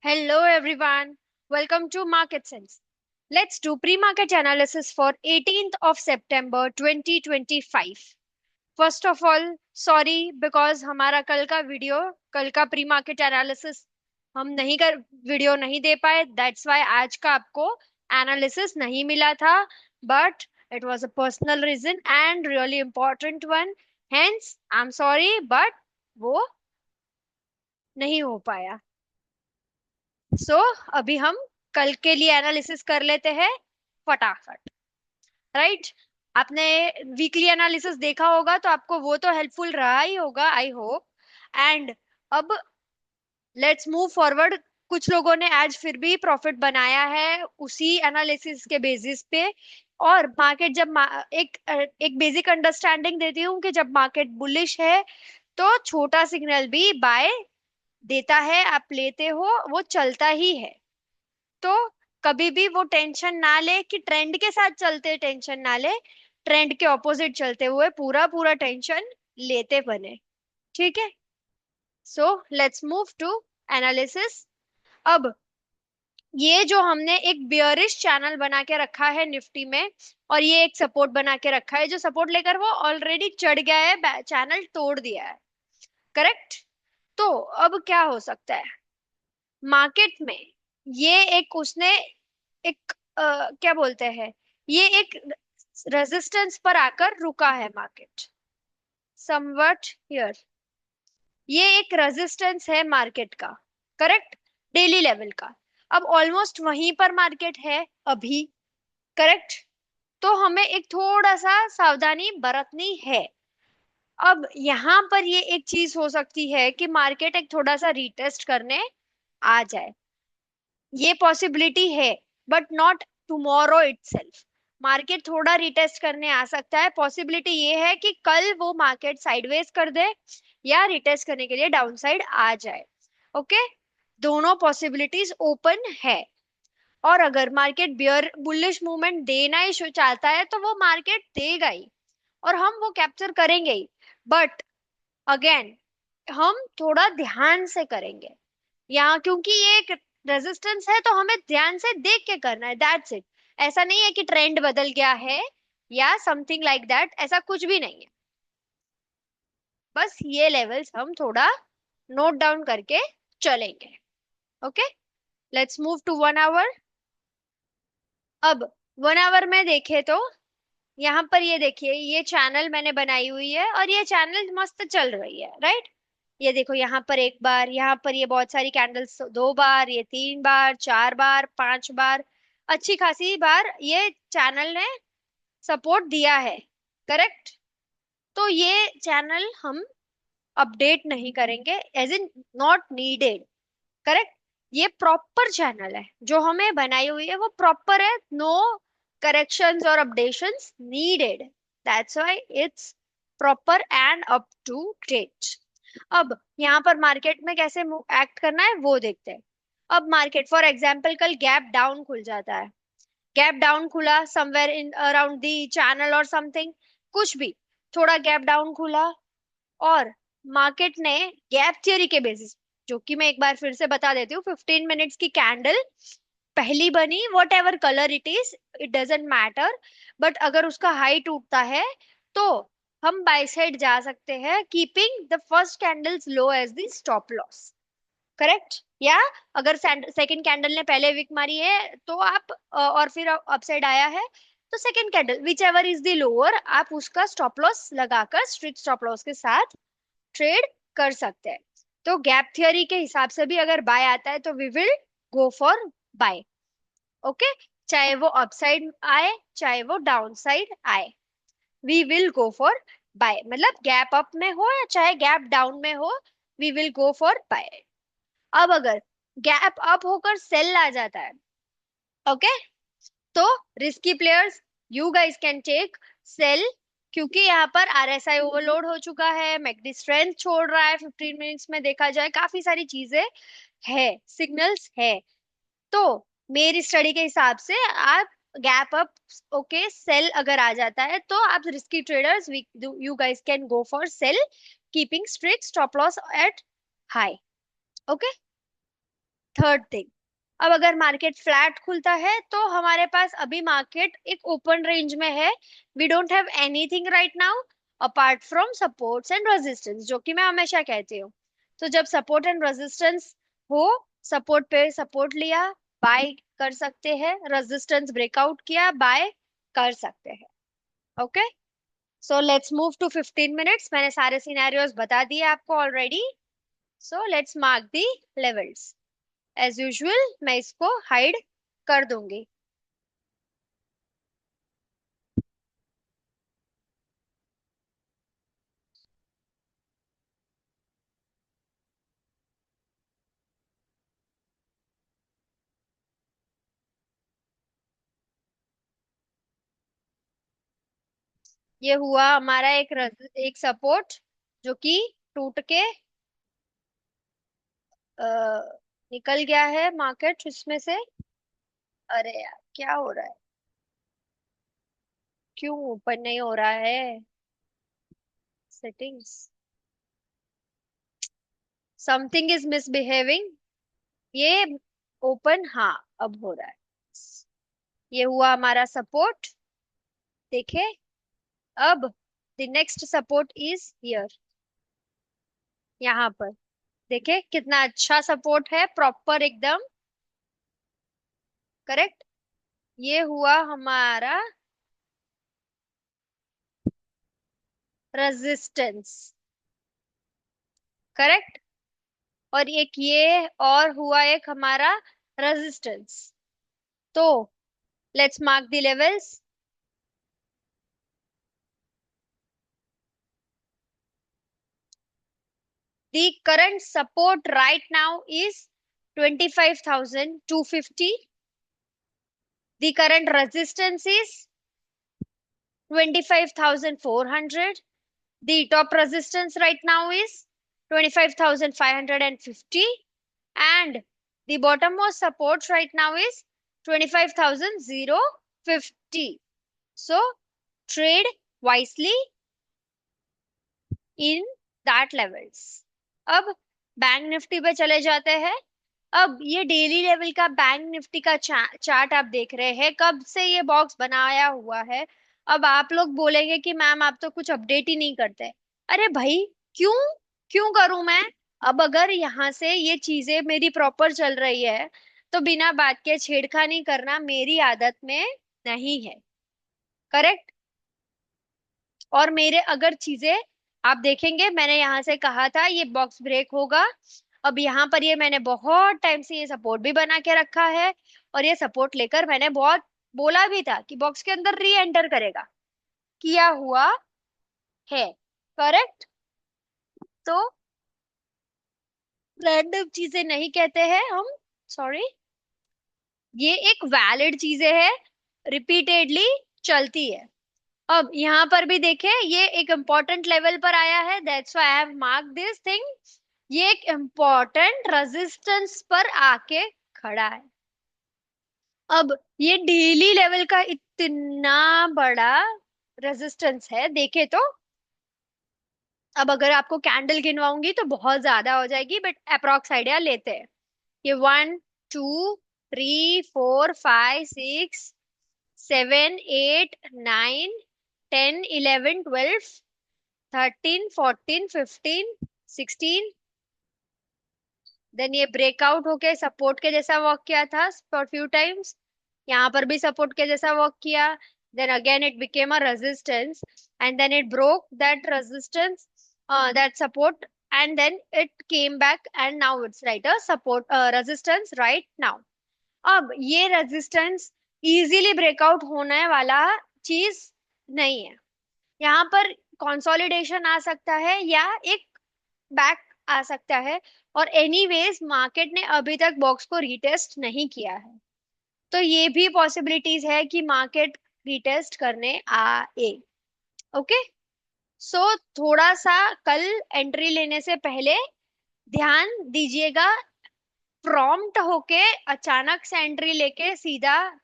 Hello everyone, welcome to Market Sense. Let's do pre-market analysis for 18th of September 2025. First of all, sorry because हमारा कल का pre-market analysis हम नहीं कर video नहीं दे पाए. That's why आज का आपको analysis नहीं मिला था. But it was a personal reason and really important one. Hence, I'm sorry, but वो नहीं हो पाया. सो अभी हम कल के लिए एनालिसिस कर लेते हैं फटाफट. राइट. आपने वीकली एनालिसिस देखा होगा तो आपको वो तो हेल्पफुल रहा ही होगा, आई होप. एंड अब लेट्स मूव फॉरवर्ड. कुछ लोगों ने आज फिर भी प्रॉफिट बनाया है उसी एनालिसिस के बेसिस पे. और मार्केट जब एक बेसिक अंडरस्टैंडिंग देती हूँ कि जब मार्केट बुलिश है तो छोटा सिग्नल भी बाय देता है, आप लेते हो, वो चलता ही है. तो कभी भी वो टेंशन ना ले कि ट्रेंड के साथ चलते, टेंशन ना ले. ट्रेंड के ऑपोजिट चलते हुए पूरा पूरा टेंशन लेते बने. ठीक है. So let's move to analysis. अब ये जो हमने एक बियरिश चैनल बना के रखा है निफ्टी में, और ये एक सपोर्ट बना के रखा है, जो सपोर्ट लेकर वो ऑलरेडी चढ़ गया है, चैनल तोड़ दिया है. करेक्ट. तो अब क्या हो सकता है मार्केट में. ये एक उसने एक क्या बोलते हैं, ये एक रेजिस्टेंस पर आकर रुका है मार्केट. Somewhat here. ये एक रेजिस्टेंस है मार्केट का. करेक्ट. डेली लेवल का. अब ऑलमोस्ट वहीं पर मार्केट है अभी. करेक्ट. तो हमें एक थोड़ा सा सावधानी बरतनी है. अब यहाँ पर ये एक चीज हो सकती है कि मार्केट एक थोड़ा सा रीटेस्ट करने आ जाए. ये पॉसिबिलिटी है. But not tomorrow itself. Market थोड़ा रिटेस्ट करने आ सकता है. पॉसिबिलिटी ये है कि कल वो मार्केट साइडवेज कर दे या रिटेस्ट करने के लिए डाउन साइड आ जाए. ओके. दोनों पॉसिबिलिटीज ओपन है. और अगर मार्केट बियर बुलिश मूवमेंट देना ही चाहता है तो वो मार्केट देगा ही, और हम वो कैप्चर करेंगे ही. बट अगेन हम थोड़ा ध्यान से करेंगे यहाँ, क्योंकि ये एक रेजिस्टेंस है तो हमें ध्यान से देख के करना है. That's it. ऐसा नहीं है कि ट्रेंड बदल गया है या समथिंग लाइक दैट, ऐसा कुछ भी नहीं है. बस ये लेवल्स हम थोड़ा नोट डाउन करके चलेंगे. Okay. Let's move to 1 hour. अब 1 आवर में देखे तो यहाँ पर ये देखिए, ये चैनल मैंने बनाई हुई है और ये चैनल मस्त चल रही है. राइट. ये देखो, यहाँ पर एक बार, यहाँ पर ये बहुत सारी कैंडल्स, 2 बार, ये 3 बार, 4 बार, 5 बार, अच्छी खासी बार ये चैनल ने सपोर्ट दिया है. करेक्ट. तो ये चैनल हम अपडेट नहीं करेंगे, as in not needed. Correct. ये प्रॉपर चैनल है जो हमें बनाई हुई है, वो प्रॉपर है. नो करेक्शंस और updations needed. That's why it's proper and up to date. अब यहाँ पर मार्केट में कैसे एक्ट करना है वो देखते हैं. अब मार्केट फॉर एग्जांपल कल गैप डाउन खुल जाता है. गैप डाउन खुला somewhere in around the channel और समथिंग, कुछ भी, थोड़ा गैप डाउन खुला, और मार्केट ने गैप थियरी के बेसिस, जो कि मैं एक बार फिर से बता देती हूँ, 15 मिनट्स की कैंडल पहली बनी, what ever colour it is, it doesn't matter. But अगर उसका हाई टूटता है तो हम बाय साइड जा सकते हैं, keeping the first candles low as the stop loss. Correct. या अगर सेकंड कैंडल ने पहले विक मारी है तो आप और फिर अपसाइड आया है तो second candle which ever is the lower, आप उसका स्टॉप लॉस लगाकर स्ट्रिक्ट स्टॉप लॉस के साथ ट्रेड कर सकते हैं. तो गैप थियरी के हिसाब से भी अगर बाय आता है तो we will go for buy. Okay. चाहे वो अपसाइड आए चाहे वो डाउन साइड आए, we will go for buy. मतलब गैप अप में हो या चाहे गैप डाउन में हो, we will go for buy. अब अगर गैप अप होकर सेल आ जाता है, ओके, तो risky players, you guys can take sell, क्योंकि यहाँ पर आरएसआई ओवरलोड हो चुका है, मैकडी स्ट्रेंथ छोड़ रहा है. 15 मिनट्स में देखा जाए काफी सारी चीजें है, सिग्नल्स है. तो मेरी स्टडी के हिसाब से आप गैप अप, ओके, सेल अगर आ जाता है तो आप risky traders, you guys can go for sale, keeping strict stop loss at high. Okay. Third thing, अब अगर मार्केट फ्लैट खुलता है तो हमारे पास अभी मार्केट एक ओपन रेंज में है। We don't have anything right now apart from supports and resistance, जो कि मैं हमेशा कहती हूँ। तो जब सपोर्ट एंड रेजिस्टेंस हो, सपोर्ट पे सपोर्ट लिया, बाय कर सकते हैं, रेजिस्टेंस ब्रेकआउट किया, बाय कर सकते हैं। Okay, so let's move to 15 minutes. मैंने सारे सिनेरियोज बता दिए आपको already. So let's mark the levels. As usual मैं इसको हाइड कर दूंगी। ये हुआ हमारा एक सपोर्ट जो कि टूट के निकल गया है मार्केट इसमें से। अरे यार क्या हो रहा है, क्यों ऊपर नहीं हो रहा है? Settings, something is misbehaving. ये ओपन, हाँ अब हो रहा है। ये हुआ हमारा सपोर्ट, देखे। अब the next support is here, यहाँ पर। देखे कितना अच्छा सपोर्ट है, प्रॉपर एकदम करेक्ट। ये हुआ हमारा रेजिस्टेंस, करेक्ट। और एक ये और हुआ एक हमारा रेजिस्टेंस। तो let's mark the levels. The current support right now is 25,250. The current resistance is 25,400. The top resistance right now is 25,550. And the bottommost support right now is 25,050. So trade wisely in that levels. अब bank Nifty पे चले जाते हैं। अब ये daily level का bank Nifty का chart आप देख रहे हैं, कब से ये बॉक्स बनाया हुआ है। अब आप लोग बोलेंगे कि मैम आप तो कुछ अपडेट ही नहीं करते। अरे भाई, क्यों क्यों करूं मैं? अब अगर यहाँ से ये चीजें मेरी प्रॉपर चल रही है तो बिना बात के छेड़खानी करना मेरी आदत में नहीं है, करेक्ट। और मेरे अगर चीजें आप देखेंगे, मैंने यहाँ से कहा था ये बॉक्स ब्रेक होगा। अब यहाँ पर ये मैंने बहुत टाइम से ये सपोर्ट भी बना के रखा है, और ये सपोर्ट लेकर मैंने बहुत बोला भी था कि बॉक्स के अंदर री एंटर करेगा, किया हुआ है, करेक्ट। तो रैंडम चीजें नहीं कहते हैं हम, सॉरी। ये एक वैलिड चीजें है, रिपीटेडली चलती है। अब यहाँ पर भी देखे, ये एक इम्पोर्टेंट लेवल पर आया है, that's why I have mark this thing. ये एक इम्पोर्टेंट रेजिस्टेंस पर आके खड़ा है। अब ये डेली लेवल का इतना बड़ा रेजिस्टेंस है, देखे तो। अब अगर आपको कैंडल गिनवाऊंगी तो बहुत ज्यादा हो जाएगी, बट अप्रोक्स आइडिया लेते हैं। ये 1 2 3 4 5 6 7 8 9 10 11 12 13 14 15 16। देन ये ब्रेकआउट होके सपोर्ट के जैसा वर्क किया था फॉर फ्यू टाइम्स। यहाँ पर भी सपोर्ट के जैसा वर्क किया। Then again it became a resistance, and then it broke that resistance, that support, and then it came back, and now it's right a support resistance right now. अब ये resistance easily breakout होने वाला चीज नहीं है। यहाँ पर consolidation आ सकता है या एक बैक आ सकता है। और एनीवेज मार्केट ने अभी तक बॉक्स को रीटेस्ट नहीं किया है, तो ये भी पॉसिबिलिटीज है कि मार्केट रीटेस्ट करने आए। ओके, सो थोड़ा सा कल एंट्री लेने से पहले ध्यान दीजिएगा। प्रॉम्प्ट होके अचानक से एंट्री लेके सीधा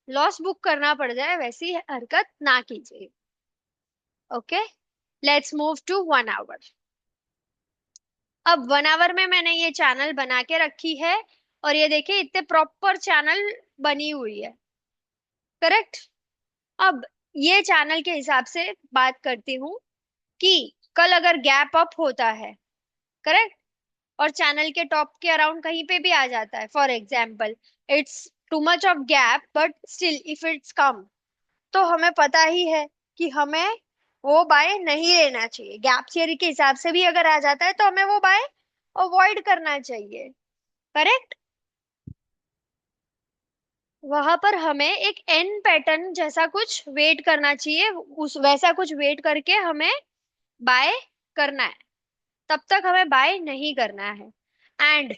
लॉस बुक करना पड़ जाए, वैसी हरकत ना कीजिए। Okay, let's move to 1 hour. अब 1 आवर में मैंने ये चैनल बना के रखी है, और ये देखिए इतने प्रॉपर चैनल बनी हुई है। करेक्ट। अब ये चैनल के हिसाब से बात करती हूँ कि कल अगर गैप अप होता है, करेक्ट, और चैनल के टॉप के अराउंड कहीं पे भी आ जाता है, for example it's too much of gap but still if it's कम, तो हमें पता ही है कि हमें वो बाय नहीं लेना चाहिए। गैप थियरी के हिसाब से भी अगर आ जाता है तो हमें वो बाय अवॉइड करना चाहिए। करेक्ट। वहां पर हमें एक एन पैटर्न जैसा कुछ वेट करना चाहिए, उस वैसा कुछ वेट करके हमें बाय करना है, तब तक हमें बाय नहीं करना है। एंड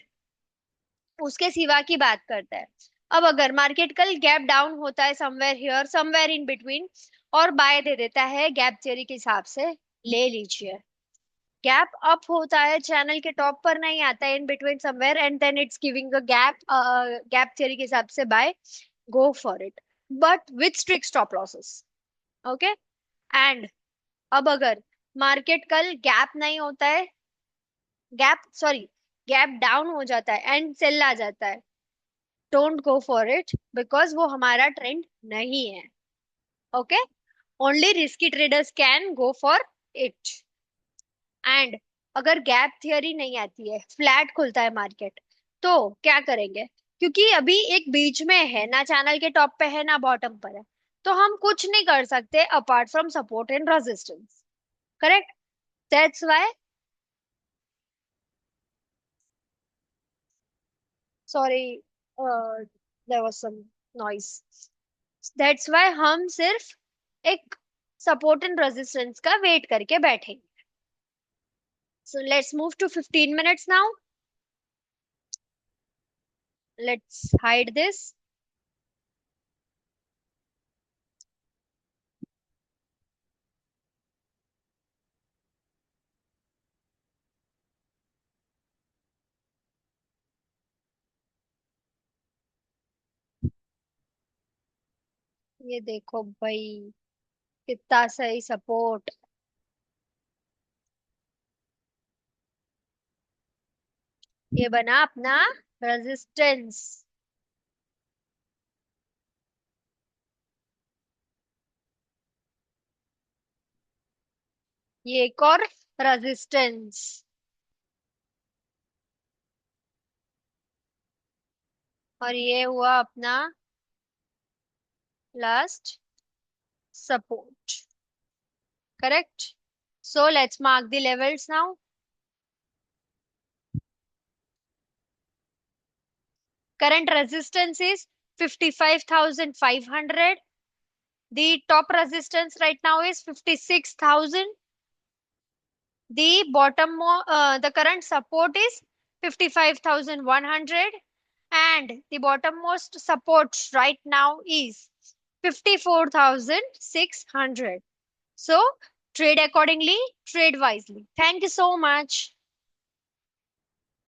उसके सिवा की बात करते हैं। अब अगर मार्केट कल गैप डाउन होता है somewhere here somewhere in between और बाय दे देता है गैप थ्योरी के हिसाब से, ले लीजिए। गैप अप होता है, चैनल के टॉप पर नहीं आता है, in between somewhere, and then it's giving a gap, gap theory के हिसाब से buy, go for it, but with strict stop losses. Okay. And अब अगर मार्केट कल गैप नहीं होता है, गैप सॉरी गैप डाउन हो जाता है एंड सेल आ जाता है, don't go for it because वो हमारा ट्रेंड नहीं है। Okay. Only risky traders can go for it. And अगर गैप थियरी नहीं आती है, फ्लैट खुलता है मार्केट, तो क्या करेंगे? क्योंकि अभी एक बीच में है, ना चैनल के टॉप पे है ना बॉटम पर है, तो हम कुछ नहीं कर सकते apart from support and resistance. Correct. That's why, sorry, there was some noise. That's why हम सिर्फ एक सपोर्ट एंड रेजिस्टेंस का वेट करके बैठेंगे। So let's move to 15 minutes now. Let's hide this. ये देखो भाई, कितना सही सपोर्ट। ये बना अपना रेजिस्टेंस। ये एक और रेजिस्टेंस। और ये हुआ अपना last support. Correct. So let's mark the levels now. Current resistance is 55,500. The top resistance right now is 56,000. The current support is 55,100, and the bottommost support right now is 54,600. So trade accordingly, trade wisely. Thank you so much.